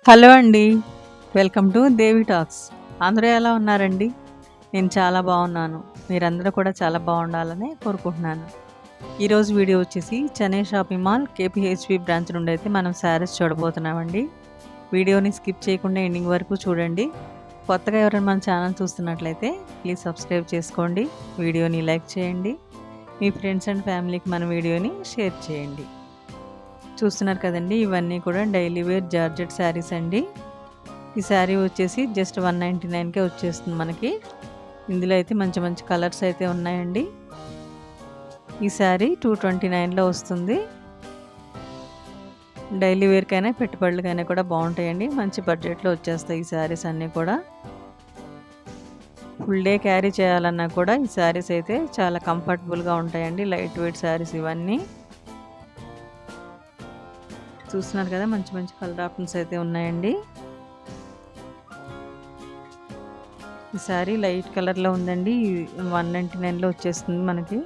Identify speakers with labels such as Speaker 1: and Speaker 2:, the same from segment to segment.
Speaker 1: Hello అండి. Welcome to Devi talks. అందరూ ఎలా ఉన్నారండి? నేను చాలా బాగున్నాను. మీరందరూ కూడా చాలా బాగుండాలని కోరుకుంటున్నాను. ఈరోజు వీడియో వచ్చేసి చెన్నై షాపింగ్ మాల్ కేపీహెచ్పి బ్రాంచ్ నుండి అయితే మనం శారీస్ చూడబోతున్నామండి. వీడియోని స్కిప్ చేయకుండా ఎండింగ్ వరకు చూడండి. కొత్తగా ఎవరైనా మన ఛానల్ చూస్తున్నట్లయితే ప్లీజ్ సబ్స్క్రైబ్ చేసుకోండి. వీడియోని లైక్ చేయండి. మీ ఫ్రెండ్స్ అండ్ ఫ్యామిలీకి మన వీడియోని షేర్ చేయండి. చూస్తున్నారు కదండి, ఇవన్నీ కూడా డైలీ వేర్ జార్జెట్ శారీస్ అండి. ఈ శారీ వచ్చేసి జస్ట్ 199కే వచ్చేస్తుంది మనకి. ఇందులో అయితే మంచి మంచి కలర్స్ అయితే ఉన్నాయండి. ఈ శారీ 229లో వస్తుంది. డైలీ వేర్కైనా పెట్టుబడులకైనా కూడా బాగుంటాయండి. మంచి బడ్జెట్లో వచ్చేస్తాయి ఈ శారీస్ అన్నీ కూడా. ఫుల్ డే క్యారీ చేయాలన్నా కూడా ఈ శారీస్ అయితే చాలా కంఫర్టబుల్గా ఉంటాయండి. లైట్ వెయిట్ శారీస్ ఇవన్నీ. చూస్తున్నారు కదా, మంచి మంచి కలర్ ఆప్షన్స్ అయితే ఉన్నాయండి. ఈ సారీ లైట్ కలర్లో ఉందండి. 199లో వచ్చేస్తుంది మనకి.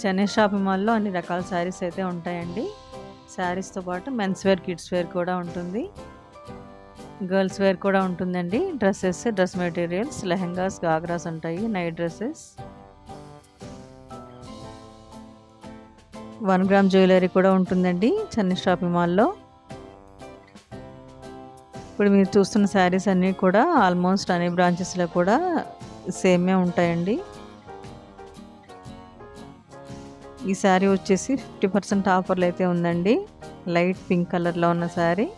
Speaker 1: చెన్నై షాపింగ్ మాల్లో అన్ని రకాల శారీస్ అయితే ఉంటాయండి. శారీస్తో పాటు మెన్స్ వేర్, కిడ్స్ వేర్ కూడా ఉంటుంది. గర్ల్స్ వేర్ కూడా ఉంటుందండి. Dresses, dress materials, lehengas, ghagras ఉంటాయి. నైట్ డ్రెస్సెస్, 1 గ్రామ్ జ్యువెలరీ కూడా ఉంటుందండి చెన్నై షాపింగ్ మాల్లో. ఇప్పుడు మీరు చూస్తున్న శారీస్ అన్నీ కూడా ఆల్మోస్ట్ అన్ని బ్రాంచెస్లో కూడా సేమే ఉంటాయండి. ఈ శారీ వచ్చేసి 50% ఆఫర్లు అయితే ఉందండి. లైట్ పింక్ కలర్లో ఉన్న శారీ.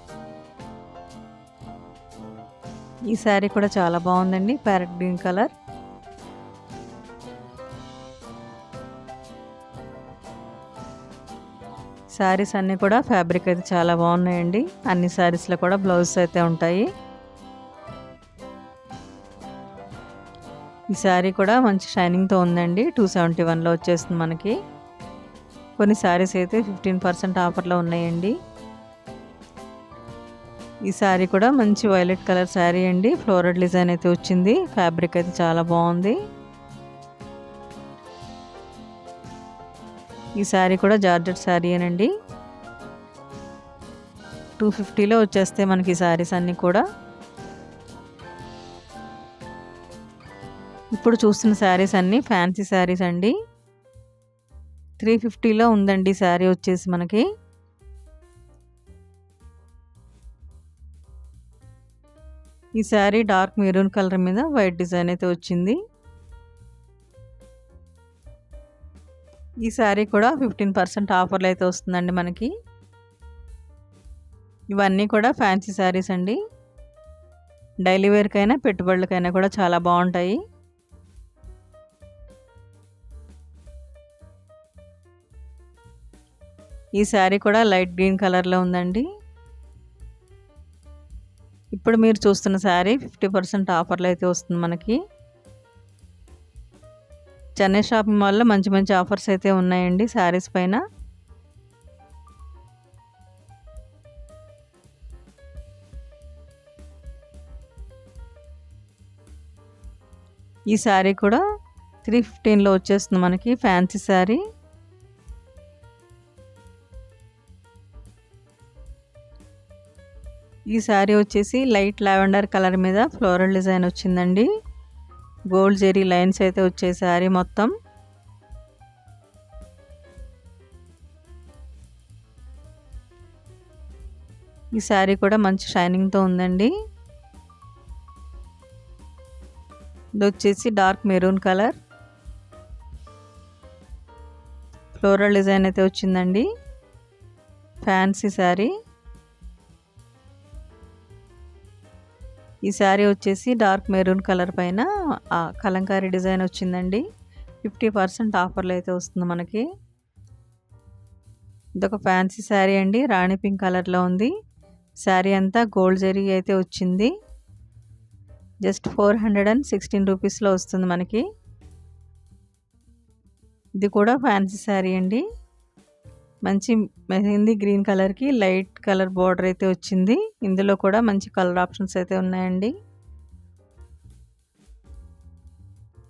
Speaker 1: ఈ శారీ కూడా చాలా బాగుందండి. Parrot green colour. శారీస్ అన్నీ కూడా ఫ్యాబ్రిక్ అయితే చాలా బాగున్నాయండి. అన్ని శారీస్లో కూడా బ్లౌజెస్ అయితే ఉంటాయి. ఈ శారీ కూడా మంచి షైనింగ్తో ఉందండి. 271లో వచ్చేస్తుంది మనకి. కొన్ని శారీస్ అయితే 15% ఆఫర్లో ఉన్నాయండి. ఈ శారీ కూడా మంచి వైలెట్ కలర్ శారీ అండి. ఫ్లోరల్ డిజైన్ అయితే వచ్చింది. ఫ్యాబ్రిక్ అయితే చాలా బాగుంది. ఈ శారీ కూడా జార్జెట్ శారీ అనండి. 250లో వచ్చేస్తాయి మనకి ఈ శారీస్ అన్నీ కూడా. ఇప్పుడు చూస్తున్న శారీస్ అన్నీ ఫ్యాన్సీ శారీస్ అండి. 350లో ఉందండి శారీ వచ్చేసి మనకి. ఈ శారీ డార్క్ మెరూన్ కలర్ మీద వైట్ డిజైన్ అయితే వచ్చింది. ఈ శారీ కూడా 15% ఆఫర్లు అయితే వస్తుందండి మనకి. ఇవన్నీ కూడా ఫ్యాన్సీ శారీస్ అండి. డైలీ వేర్కైనా పెట్టుబడులకైనా కూడా చాలా బాగుంటాయి. ఈ శారీ కూడా లైట్ గ్రీన్ కలర్లో ఉందండి. ఇప్పుడు మీరు చూస్తున్న శారీ 50% ఆఫర్లు అయితే వస్తుంది మనకి. చెన్నై షాపింగ్ మాల్లో మంచి మంచి ఆఫర్స్ అయితే ఉన్నాయండి శారీస్ పైన. ఈ శారీ కూడా 315లో వచ్చేస్తుంది మనకి. ఫ్యాన్సీ శారీ. ఈ శారీ వచ్చేసి లైట్ లావెండర్ కలర్ మీద ఫ్లోరల్ డిజైన్ వచ్చిందండి. గోల్డ్ జెరీ లైన్స్ అయితే వచ్చే శారీ మొత్తం. ఈ శారీ కూడా మంచి షైనింగ్తో ఉందండి. ఇది వచ్చేసి dark maroon colour. Floral design అయితే వచ్చిందండి. ఫ్యాన్సీ శారీ. ఈ శారీ వచ్చేసి డార్క్ మెరూన్ కలర్ పైన కలంకారీ డిజైన్ వచ్చిందండి. 50% ఆఫర్లు అయితే వస్తుంది మనకి. ఇదొక ఫ్యాన్సీ శారీ అండి. రాణి పింక్ కలర్లో ఉంది. శారీ అంతా గోల్డ్ జరీ అయితే వచ్చింది. జస్ట్ 416 రూపీస్లో వస్తుంది మనకి. ఇది కూడా ఫ్యాన్సీ శారీ అండి. మంచి మెహందీ గ్రీన్ కలర్కి లైట్ కలర్ బార్డర్ అయితే వచ్చింది. ఇందులో కూడా మంచి కలర్ ఆప్షన్స్ అయితే ఉన్నాయండి.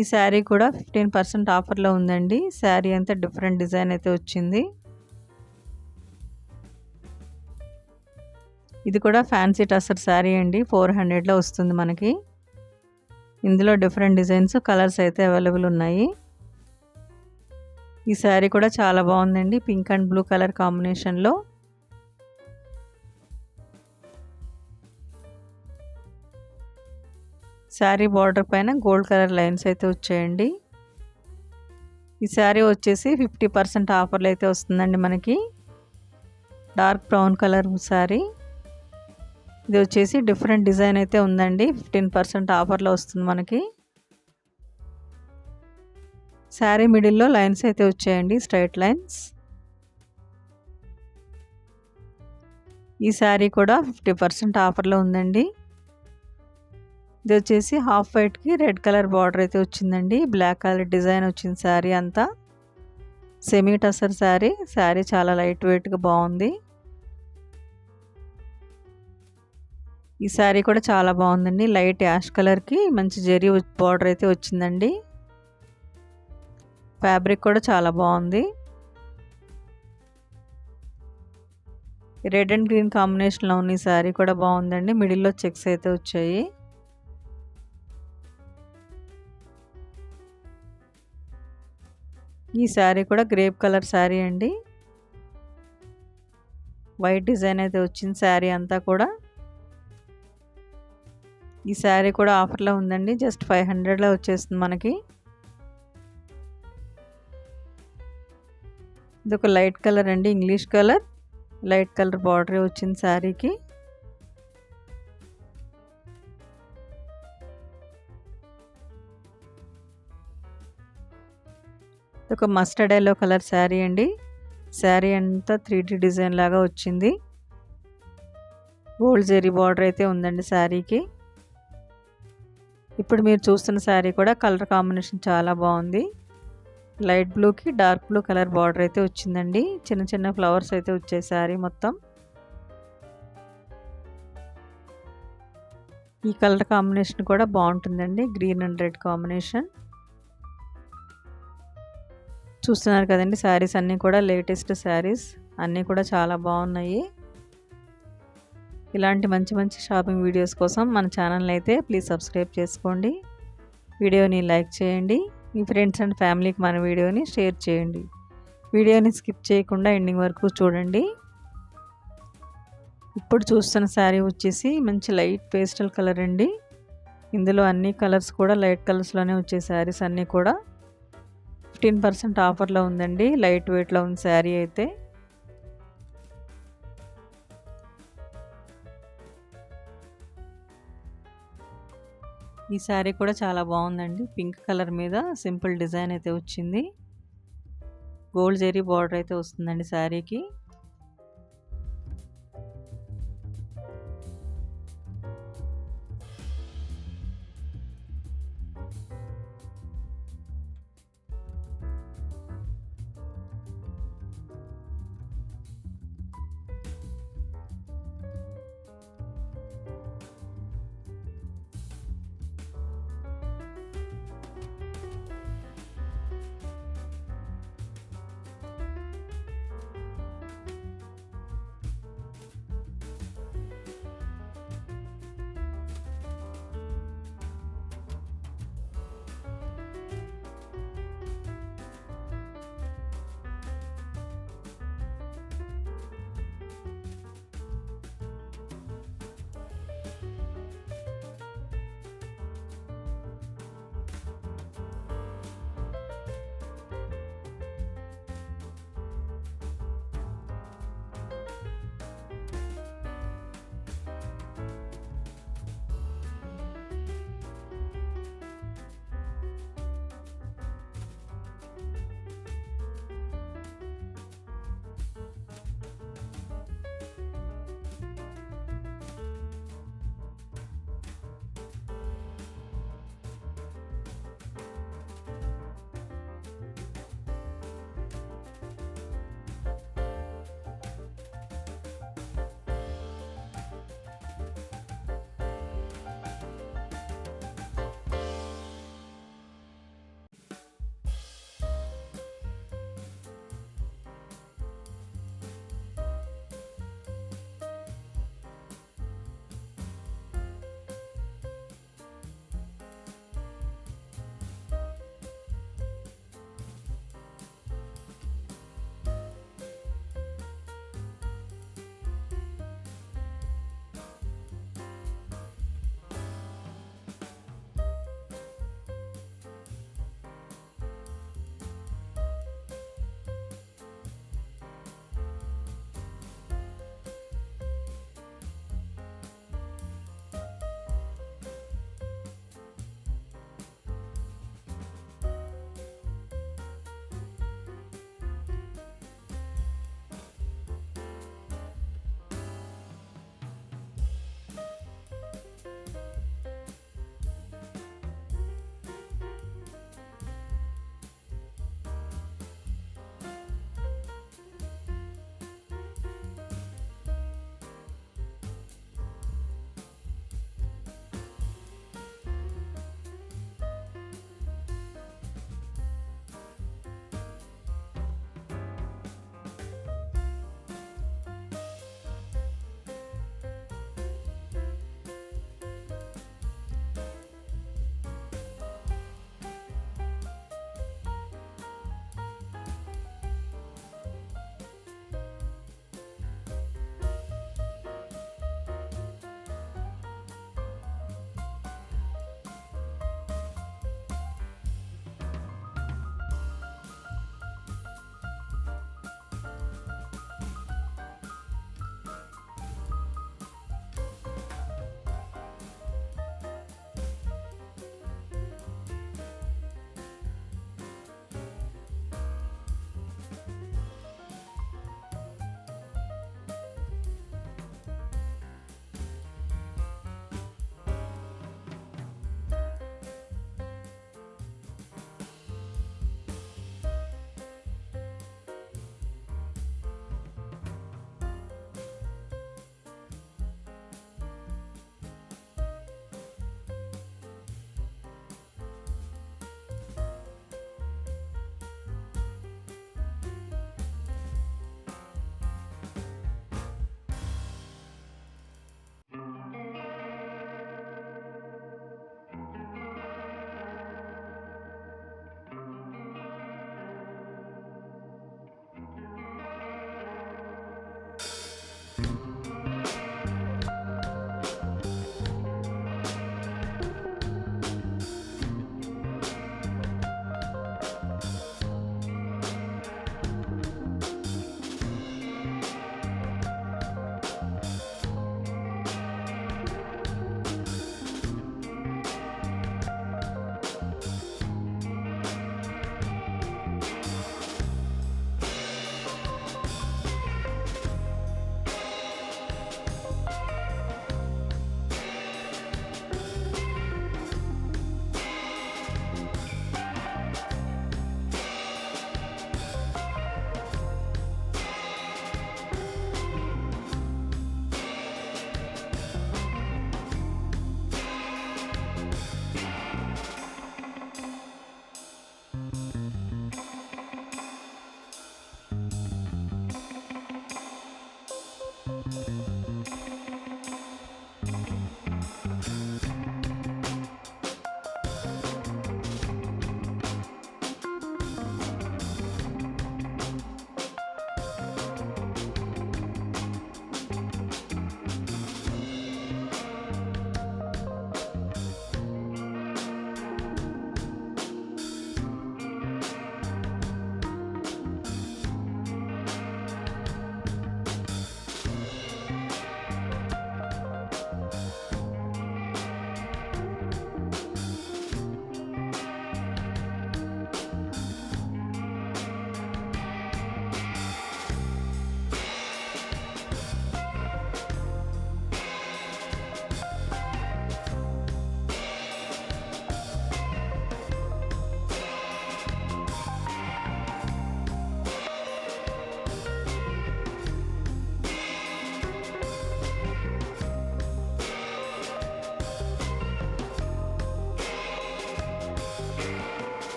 Speaker 1: ఈ శారీ కూడా 15% ఆఫర్లో ఉందండి. శారీ అంతా డిఫరెంట్ డిజైన్ అయితే వచ్చింది. ఇది కూడా ఫ్యాన్సీ టస్సర్ శారీ అండి. 400లో వస్తుంది మనకి. ఇందులో డిఫరెంట్ డిజైన్స్, కలర్స్ అయితే అవైలబుల్ ఉన్నాయి. ఈ శారీ కూడా చాలా బాగుందండి. పింక్ అండ్ బ్లూ కలర్ కాంబినేషన్లో. శారీ బార్డర్ పైన గోల్డ్ కలర్ లైన్స్ అయితే వచ్చాయండి. ఈ శారీ వచ్చేసి 50% ఆఫర్లు అయితే వస్తుందండి మనకి. Dark brown colour sari. ఇది వచ్చేసి డిఫరెంట్ డిజైన్ అయితే ఉందండి. 15% ఆఫర్లో వస్తుంది మనకి. శారీ మిడిల్లో లైన్స్ అయితే వచ్చాయండి, స్ట్రైట్ లైన్స్. ఈ శారీ కూడా 50% ఆఫర్లో ఉందండి. ఇది వచ్చేసి హాఫ్ వైట్కి రెడ్ కలర్ బార్డర్ అయితే వచ్చిందండి. బ్లాక్ కలర్ డిజైన్ వచ్చింది శారీ అంతా. సెమీ టసర్ శారీ. శారీ చాలా లైట్ వెయిట్గా బాగుంది. ఈ శారీ కూడా చాలా బాగుందండి. లైట్ యాష్ కలర్కి మంచి జరీ బార్డర్ అయితే వచ్చిందండి. ఫ్యాబ్రిక్ కూడా చాలా బాగుంది. రెడ్ అండ్ గ్రీన్ కాంబినేషన్లో ఉన్న ఈ శారీ కూడా బాగుందండి. మిడిల్లో చెక్స్ అయితే వచ్చాయి. ఈ శారీ కూడా గ్రేప్ కలర్ శారీ అండి. వైట్ డిజైన్ అయితే వచ్చింది శారీ అంతా కూడా. ఈ శారీ కూడా ఆఫర్లో ఉందండి. జస్ట్ 500లో వచ్చేస్తుంది మనకి. ఇది ఒక లైట్ కలర్ అండి, English colour. Light colour border వచ్చింది శారీకి. ఇది ఒక మస్టర్డ్ ఎల్లో కలర్ శారీ అండి. శారీ అంతా 3D డిజైన్ లాగా వచ్చింది. గోల్డ్ జరీ బార్డర్ అయితే ఉందండి శారీకి. ఇప్పుడు మీరు చూస్తున్న శారీ కూడా కలర్ కాంబినేషన్ చాలా బాగుంది. లైట్ బ్లూకి డార్క్ బ్లూ కలర్ బార్డర్ అయితే వచ్చిందండి. చిన్న చిన్న ఫ్లవర్స్ అయితే వచ్చాయి శారీ మొత్తం. ఈ కలర్ కాంబినేషన్ కూడా బాగుంటుందండి, గ్రీన్ అండ్ రెడ్ కాంబినేషన్. చూస్తున్నారు కదండి, శారీస్ అన్నీ కూడా లేటెస్ట్ శారీస్. అన్నీ కూడా చాలా బాగున్నాయి. ఇలాంటి మంచి మంచి షాపింగ్ వీడియోస్ కోసం మన ఛానల్ని అయితే ప్లీజ్ సబ్స్క్రైబ్ చేసుకోండి. వీడియోని లైక్ చేయండి. మీ ఫ్రెండ్స్ అండ్ ఫ్యామిలీకి మన వీడియోని షేర్ చేయండి. వీడియోని స్కిప్ చేయకుండా ఎండింగ్ వరకు చూడండి. ఇప్పుడు చూస్తున్న శారీ వచ్చేసి మంచి లైట్ పేస్టల్ కలర్ అండి. ఇందులో అన్ని కలర్స్ కూడా లైట్ కలర్స్లోనే వచ్చే శారీస్ అన్నీ కూడా 15% ఆఫర్లో ఉందండి. లైట్ వెయిట్లో ఉంది శారీ అయితే. ఈ శారీ కూడా చాలా బాగుందండి. పింక్ కలర్ మీద సింపుల్ డిజైన్ అయితే వచ్చింది. గోల్డ్ జరీ బార్డర్ అయితే వస్తుందండి శారీకి.